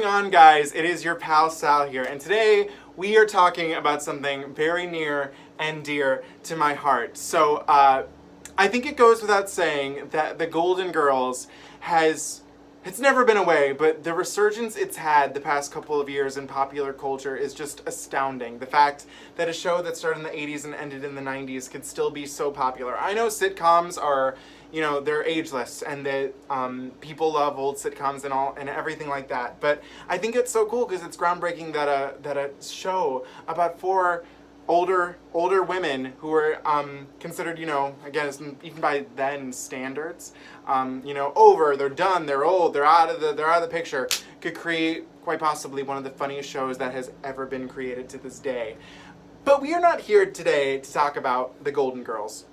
going on, guys? It is your pal Sal here, and today we are talking about something very near and dear to my heart. So, I think it goes without saying that the Golden Girls it's never been away, but the resurgence it's had the past couple of years in popular culture is just astounding. The fact that a show that started in the 80s and ended in the 90s could still be so popular. I know sitcoms are, they're ageless, and that people love old sitcoms and everything like that. But I think it's so cool because it's groundbreaking that a show about four older women who were considered, again, even by then standards, they're done, they're old, they're out of the picture, could create quite possibly one of the funniest shows that has ever been created to this day. But we are not here today to talk about the Golden Girls,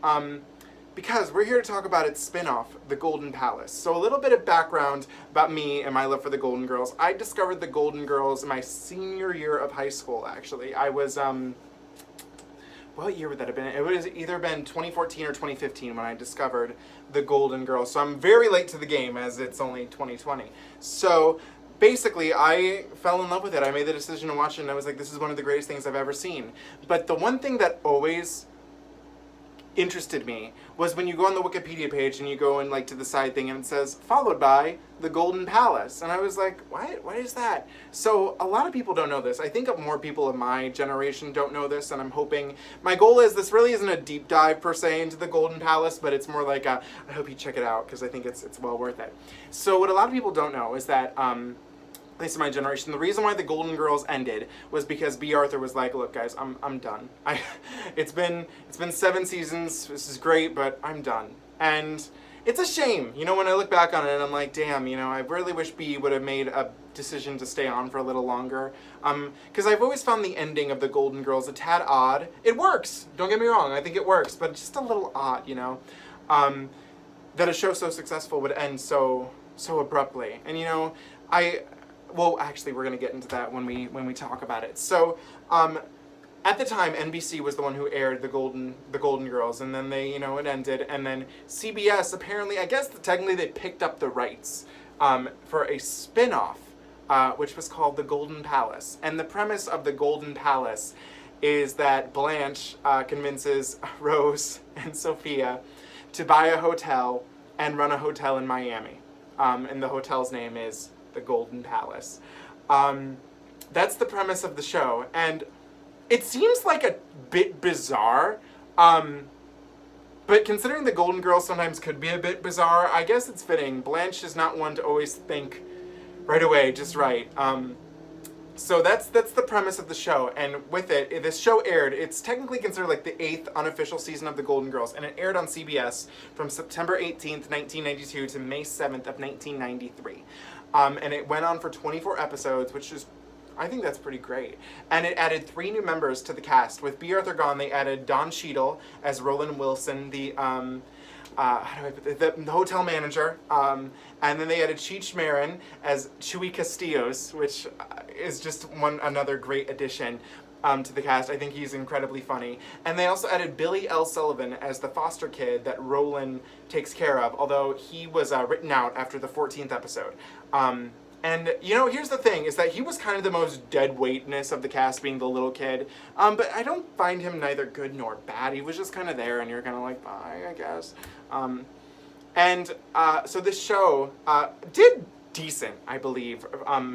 because we're here to talk about its spin-off, The Golden Palace. So a little bit of background about me and my love for the Golden Girls. I discovered the Golden Girls in my senior year of high school, actually. I was, what year would that have been? It would have either been 2014 or 2015 when I discovered the Golden Girls. So I'm very late to the game, as it's only 2020. So basically, I fell in love with it. I made the decision to watch it, and I was like, this is one of the greatest things I've ever seen. But the one thing that always interested me was when you go on the Wikipedia page and you go in to the side thing and it says followed by the Golden Palace, and I was like, what is that? So a lot of people don't know this. I think more people of my generation don't know this, and I'm hoping, my goal is, this really isn't a deep dive per se into the Golden Palace, but it's more like I hope you check it out because I think it's well worth it. So what a lot of people don't know is that at least in my generation, the reason why the Golden Girls ended was because B. Arthur was like, look guys, I'm done. It's been 7 seasons, this is great, but I'm done. And it's a shame, when I look back on it and I'm like, damn, I really wish B would have made a decision to stay on for a little longer. Because I've always found the ending of the Golden Girls a tad odd. It works, don't get me wrong, I think it works, but just a little odd, that a show so successful would end so abruptly. And well, actually, we're going to get into that when we talk about it. So, at the time, NBC was the one who aired the Golden Girls, and then they, it ended, and then CBS, apparently, I guess technically they picked up the rights for a spin-off, which was called The Golden Palace. And the premise of The Golden Palace is that Blanche convinces Rose and Sophia to buy a hotel and run a hotel in Miami. And the hotel's name is The Golden Palace. That's the premise of the show, and it seems like a bit bizarre, but considering the Golden Girls sometimes could be a bit bizarre, I guess it's fitting. Blanche is not one to always think right away, just right. So that's the premise of the show, and with it, this show aired, it's technically considered the 8th unofficial season of The Golden Girls, and it aired on CBS from September 18th, 1992 to May 7th of 1993. And it went on for 24 episodes, which is, I think that's pretty great. And it added 3 new members to the cast. With B. Arthur gone, they added Don Cheadle as Rowland Wilson, the hotel manager, and then they added Cheech Marin as Chewy Castillos, which is just another great addition to the cast. I think he's incredibly funny. And they also added Billy L. Sullivan as the foster kid that Rowland takes care of, although he was written out after the 14th episode. And, here's the thing, is that he was kind of the most dead weightness of the cast, being the little kid. But I don't find him neither good nor bad. He was just kind of there, and you're kind of like, bye, I guess. So this show did decent, I believe,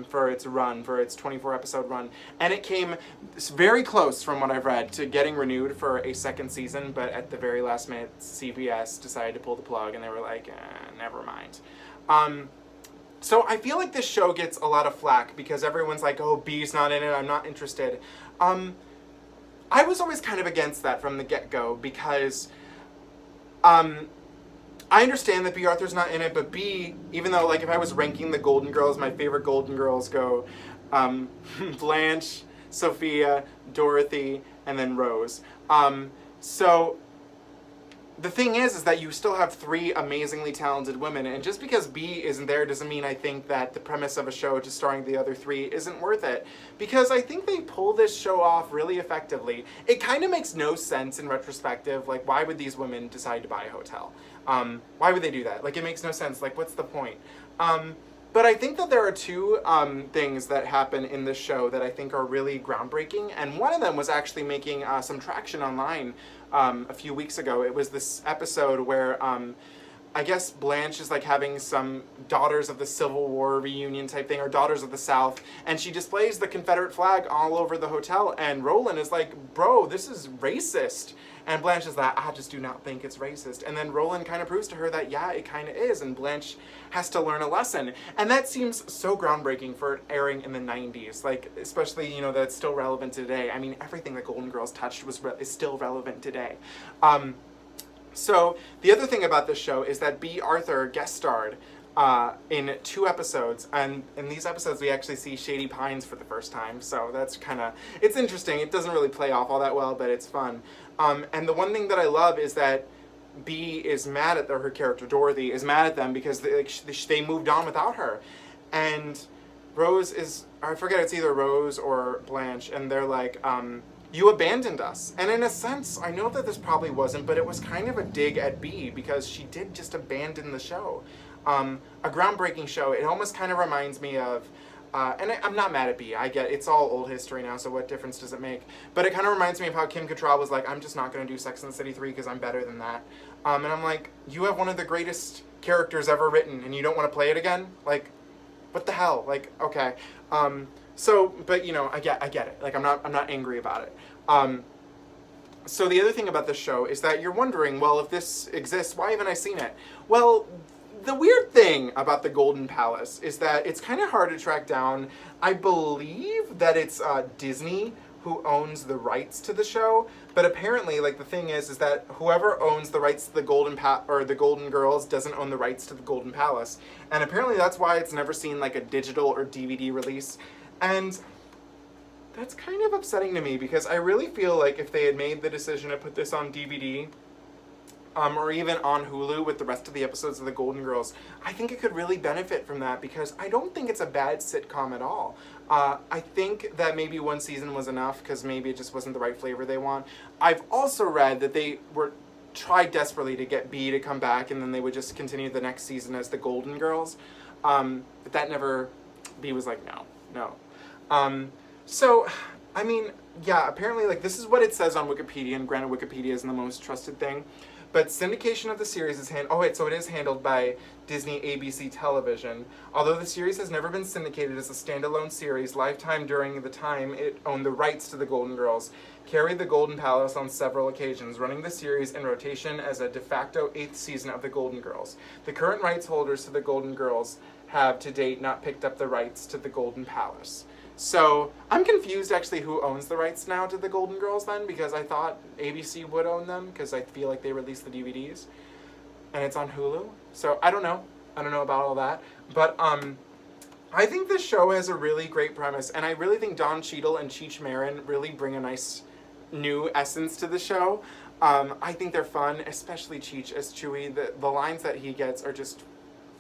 for its 24-episode run. And it came very close, from what I've read, to getting renewed for a 2nd season, but at the very last minute, CBS decided to pull the plug, and they were like, never mind. So I feel like this show gets a lot of flack because everyone's like, oh, B's not in it, I'm not interested. I was always kind of against that from the get-go because I understand that B. Arthur's not in it, but B, even though, if I was ranking the Golden Girls, my favorite Golden Girls go Blanche, Sophia, Dorothy, and then Rose. So the thing is that you still have 3 amazingly talented women, and just because B isn't there doesn't mean I think that the premise of a show just starring the other 3 isn't worth it. Because I think they pull this show off really effectively. It kind of makes no sense in retrospective, why would these women decide to buy a hotel? Why would they do that? It makes no sense, what's the point? But I think that there are two things that happen in this show that I think are really groundbreaking, and one of them was actually making some traction online a few weeks ago. It was this episode where I guess Blanche is like having some Daughters of the Civil War reunion type thing, or Daughters of the South, and she displays the Confederate flag all over the hotel, and Rowland is like, bro, this is racist. And Blanche is like, I just do not think it's racist. And then Rowland kind of proves to her that, yeah, it kind of is, and Blanche has to learn a lesson. And that seems so groundbreaking for airing in the 90s, like, especially, you know, that's still relevant today. I mean, everything that Golden Girls touched is still relevant today. So the other thing about this show is that B. Arthur guest starred in 2 episodes, and in these episodes we actually see Shady Pines for the first time, so that's kind of, it's interesting. It doesn't really play off all that well, but it's fun. And the one thing that I love is that B is mad at her character, Dorothy, is mad at them because they moved on without her. And Rose is, I forget, it's either Rose or Blanche, and they're like, you abandoned us. And in a sense, I know that this probably wasn't, but it was kind of a dig at B because she did just abandon the show. A groundbreaking show. It almost kind of reminds me of, and I'm not mad at B. I get it's all old history now, so what difference does it make? But it kind of reminds me of how Kim Cattrall was like, I'm just not going to do Sex and the City 3 because I'm better than that. And I'm like, you have one of the greatest characters ever written, and you don't want to play it again? Like, what the hell? Like, okay. So, but you know, I get it. Like, I'm not angry about it. So the other thing about this show is that you're wondering, well, if this exists, why haven't I seen it? Well, the weird thing about the Golden Palace is that it's kind of hard to track down. I believe that it's Disney who owns the rights to the show, but apparently, like, the thing is that whoever owns the rights to the the Golden Girls doesn't own the rights to the Golden Palace, and apparently that's why it's never seen like a digital or DVD release, and that's kind of upsetting to me because I really feel like if they had made the decision to put this on DVD, or even on Hulu with the rest of the episodes of the Golden Girls, I think it could really benefit from that because I don't think it's a bad sitcom at all. I think that maybe 1 season was enough because maybe it just wasn't the right flavor they want. I've also read that they tried desperately to get B to come back and then they would just continue the next season as the Golden Girls. But that never, B was like, no. So, I mean, yeah, apparently, like, this is what it says on Wikipedia, and granted Wikipedia isn't the most trusted thing. But syndication of the series is it is handled by Disney ABC Television. Although the series has never been syndicated as a standalone series, Lifetime, during the time it owned the rights to the Golden Girls, carried the Golden Palace on several occasions, running the series in rotation as a de facto 8th season of the Golden Girls. The current rights holders to the Golden Girls have to date not picked up the rights to the Golden Palace. So, I'm confused actually who owns the rights now to the Golden Girls then, because I thought ABC would own them, because I feel like they released the DVDs, and it's on Hulu. So, I don't know about all that, but I think this show has a really great premise, and I really think Don Cheadle and Cheech Marin really bring a nice new essence to the show. I think they're fun, especially Cheech as Chewy. The lines that he gets are just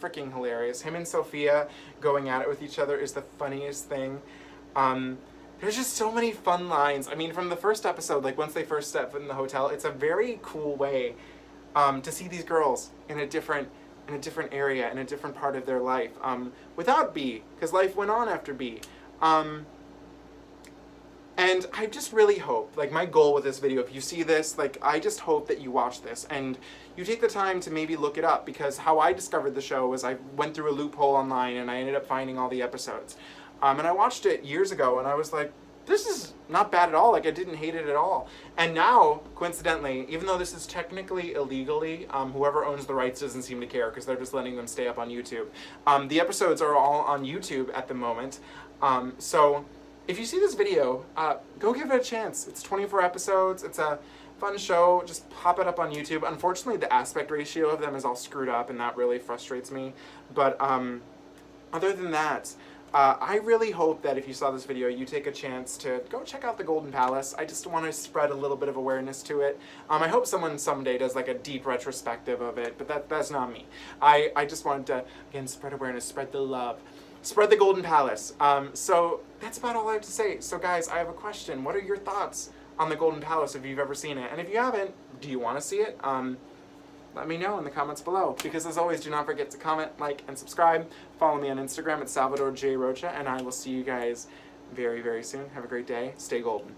freaking hilarious. Him and Sophia going at it with each other is the funniest thing. There's just so many fun lines. I mean, from the first episode, like once they first step in the hotel, it's a very cool way to see these girls in a different area, in a different part of their life, without B, because life went on after B. And I just really hope, like my goal with this video, if you see this, like I just hope that you watch this and you take the time to maybe look it up, because how I discovered the show was I went through a loophole online and I ended up finding all the episodes. And I watched it years ago and I was like, this is not bad at all, like I didn't hate it at all. And now, coincidentally, even though this is technically illegally, whoever owns the rights doesn't seem to care because they're just letting them stay up on YouTube. The episodes are all on YouTube at the moment. So if you see this video, go give it a chance. It's 24 episodes, it's a fun show, just pop it up on YouTube. Unfortunately, the aspect ratio of them is all screwed up and that really frustrates me. But other than that, I really hope that if you saw this video, you take a chance to go check out the Golden Palace. I just want to spread a little bit of awareness to it. I hope someone someday does like a deep retrospective of it, but that's not me. I just wanted to, again, spread awareness, spread the love, spread the Golden Palace. So that's about all I have to say. So guys, I have a question. What are your thoughts on the Golden Palace if you've ever seen it? And if you haven't, do you want to see it? let me know in the comments below. Because as always, do not forget to comment, like, and subscribe. Follow me on Instagram at Salvador J. Rocha, and I will see you guys very, very soon. Have a great day. Stay golden.